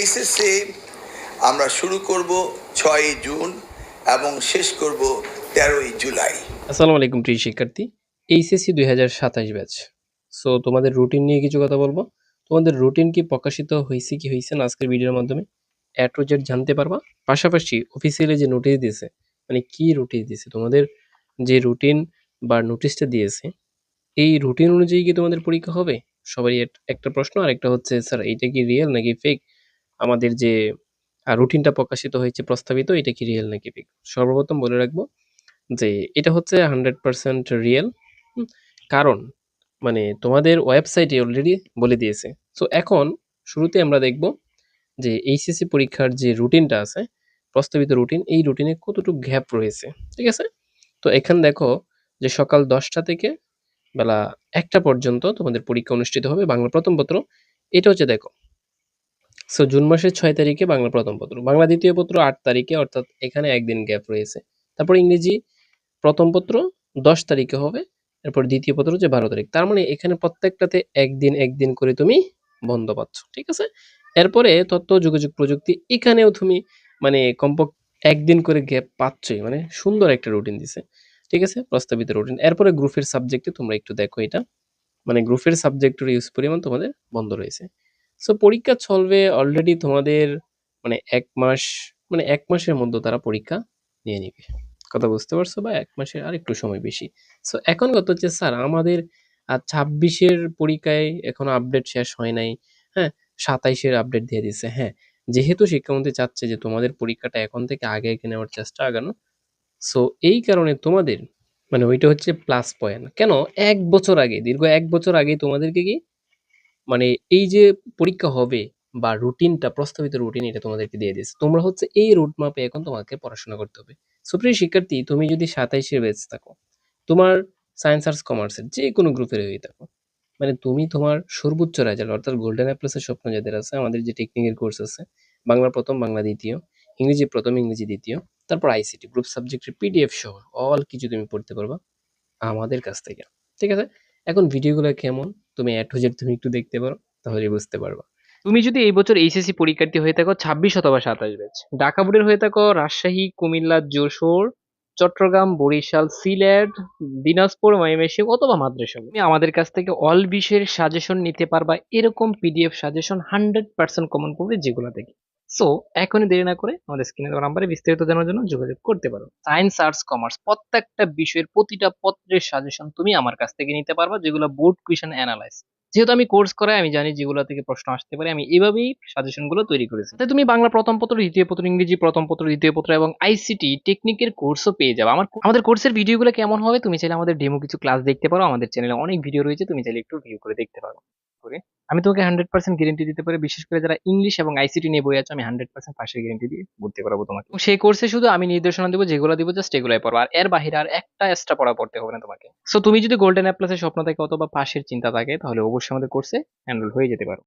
HSC আমরা শুরু করব 6ই জুন এবং শেষ করব 13ই জুলাই। আসসালামু আলাইকুম প্রিয় শিক্ষার্থী, এইচএসসি 2027 ব্যাচ। সো তোমাদের রুটিন নিয়ে কিছু কথা বলবো। তোমাদের রুটিন কি প্রকাশিত হয়েছে কি হয়েছে না আজকের ভিডিওর মাধ্যমে এ টু জেড জানতে পারবা। পাশাপাশি অফিসিয়ালি যে নোটিশ দিয়েছে, মানে কি নোটিশ দিয়েছে, তোমাদের যে রুটিন বা নোটিশটা দিয়েছে এই রুটিন অনুযায়ী কি তোমাদের পরীক্ষা হবে? সবারই একটা প্রশ্ন। আর একটা হচ্ছে স্যার এইটা কি রিয়েল নাকি ফেক? আমাদের যে রুটিনটা প্রকাশিত হয়েছে প্রস্তাবিত, এটা কি রিয়েল নাকি ফেক? সর্বপ্রথম বলে রাখবো যে এটা হচ্ছে 100% রিয়েল। কারণ মানে তোমাদের ওয়েবসাইটে অলরেডি বলে দিয়েছে। সো এখন শুরুতে আমরা দেখব যে এইচএসসি পরীক্ষার যে রুটিনটা আছে, প্রস্তাবিত রুটিন, এই রুটিনে কতটুকু গ্যাপ রয়েছে। ঠিক আছে? তো এখানে দেখো যে সকাল 10টা থেকে বেলা 1টা পর্যন্ত তোমাদের পরীক্ষা অনুষ্ঠিত হবে বাংলা প্রথম পত্র। এটা হচ্ছে দেখো, সো জুন মাসের 6 তারিখে বাংলা প্রথম পত্র, বাংলা দ্বিতীয় পত্র 8 তারিখে, অর্থাৎ এখানে একদিন গ্যাপ রয়েছে। তারপর ইংরেজি প্রথম পত্র 10 তারিখে হবে, এরপর দ্বিতীয় পত্র হচ্ছে 12 তারিখ। তার মানে এখানে প্রত্যেকটাতে একদিন একদিন করে তুমি বন্ধ পাচ্ছ। ঠিক আছে? এরপরে তথ্য যোগাযোগ প্রযুক্তি, এখানেও তুমি মানে কমপক্ষে একদিন করে গ্যাপ পাচ্ছই, মানে সুন্দর একটা রুটিন দিছে। ঠিক আছে? প্রস্তাবিত রুটিন। এরপরে গ্রুপের সাবজেক্টে তোমরা একটু দেখো, এটা মানে গ্রুপের সাবজেক্টের ইউজ পরিমাণ তোমাদের বন্ধ রয়েছে। সো পরীক্ষা চলবে অলরেডি তোমাদের মানে 1 মাস, মানে 1 মাসের মধ্যে তারা পরীক্ষা নিয়ে নিবে। কথা বুঝতে পারছো? বা 1 মাসের আর একটু সময় বেশি। সো এখন কথা হচ্ছে স্যার আমাদের 26 এর পরীক্ষায় এখনো আপডেট শেষ হয় নাই। হ্যাঁ, 27 এর আপডেট দিয়ে দিছে। হ্যাঁ, যেহেতু শিক্ষামন্ত্রী চাচ্ছে যে তোমাদের পরীক্ষাটা এখন থেকে আগে নেওয়ার চেষ্টা আগানো। সো এই কারণে তোমাদের মানে ওইটা হচ্ছে প্লাস পয়েন্ট। কেন? 1 বছর আগে, দীর্ঘ 1 বছর আগে তোমাদেরকে কি মানে এই যে পরীক্ষা হবে বা রুটিনটা, প্রস্তাবিত রুটিন, এটা তোমাদেরকে দিয়ে দিয়েছে। তোমরা হচ্ছে এই রুট ম্যাপে এখন তোমাকে পড়াশোনা করতে হবে। সো প্রিয় শিক্ষার্থী, তুমি যদি 27 এর ব্যাচ থাকো, তোমার সায়েন্স আর্টস কমার্সের যে কোনো গ্রুপের হয়ে থাকো, মানে তুমি তোমার সর্বোচ্চ রেজাল্ট অর্থাৎ গোল্ডেন এ প্লাসের স্বপ্ন যাদের আছে, আমাদের যে টেকনিকের কোর্স আছে, বাংলা প্রথম, বাংলা দ্বিতীয়, ইংরেজি প্রথম, ইংরেজি দ্বিতীয়, তারপর আইসিটি গ্রুপ সাবজেক্টের পিডিএফ সহ অল কিছু তুমি পড়তে পারবা আমাদের কাছ থেকে। ঠিক আছে? এখন ভিডিওগুলো কেমন তুমি এ টু জেড তুমি একটু দেখতে পারো, তাহলে বুঝতে পারবা। তুমি যদি এই বছর এইচএসসি পরীক্ষার্থী হয়ে থাকো 26 অথবা 27 ব্যাচ, ঢাকা বোর্ডের হয়ে থাকো রাজশাহী, কুমিল্লা, যশোর, চট্টগ্রাম, বরিশাল, সিলেট, দিনাজপুর, ময়মনসিংহ অথবা মাদ্রাসা, তুমি আমাদের কাছ থেকে অল বিষয়ের সাজেশন নিতে পারবা। এরকম পিডিএফ সাজেশন 100% কমন পড়বে যেগুলো থেকে। সো এখনই দেরি না করে আমাদের স্ক্রিনে দেওয়া নাম্বারে বিস্তারিত জানার জন্য যোগাযোগ করতে পারো। সায়েন্স, আর্টস, কমার্স প্রত্যেকটা বিষয়ের প্রতিটা পত্রের সাজেশন তুমি আমার কাছ থেকে নিতে পারবা, যেগুলো বোর্ড কুয়েশন অ্যানালাইজ। যেহেতু আমি কোর্স করাই, আমি জানি যেগুলো থেকে প্রশ্ন আসতে পারে, আমি এভাবেই সাজেশন গুলো তৈরি করেছি। তাই তুমি বাংলা প্রথম পত্র, দ্বিতীয় পত্র, ইংরেজি প্রথম পত্র, দ্বিতীয় পত্র এবং আইসিটি টেকনিকের কোর্সও পেয়ে যাবে। আমাদের কোর্সের ভিডিওগুলো কেমন হবে তুমি চাইলে আমাদের ডেমো কিছু ক্লাস দেখতে পারো। আমাদের চ্যানেলে অনেক ভিডিও রয়েছে, তুমি চাইলে একটু ভিউ করে দেখতে পারো। করে আমি তোমাকে 100% গ্যারেন্টি দিতে পারি, বিশেষ করে যারা ইংলিশ এবং আইসিটি নিয়ে বই আছে, আমি 100% পাশের গ্যারেন্টি দিয়ে বলতে পারবো তোমাকে। এবং সেই কোর্সে শুধু আমি নির্দেশনা দেবো, যেগুলো দিব জাস্ট এগুলাই পড়ো, আর এর বাইরে আর একটা এক্সট্রা পড়া পড়তে হবে না তোমাকে। সো তুমি যদি গোল্ডেন এ প্লাসের স্বপ্ন থাকে অথবা পাশের চিন্তা থাকে, তাহলে অবশ্যই আমাদের কোর্সে এনরোল হয়ে যেতে পারো।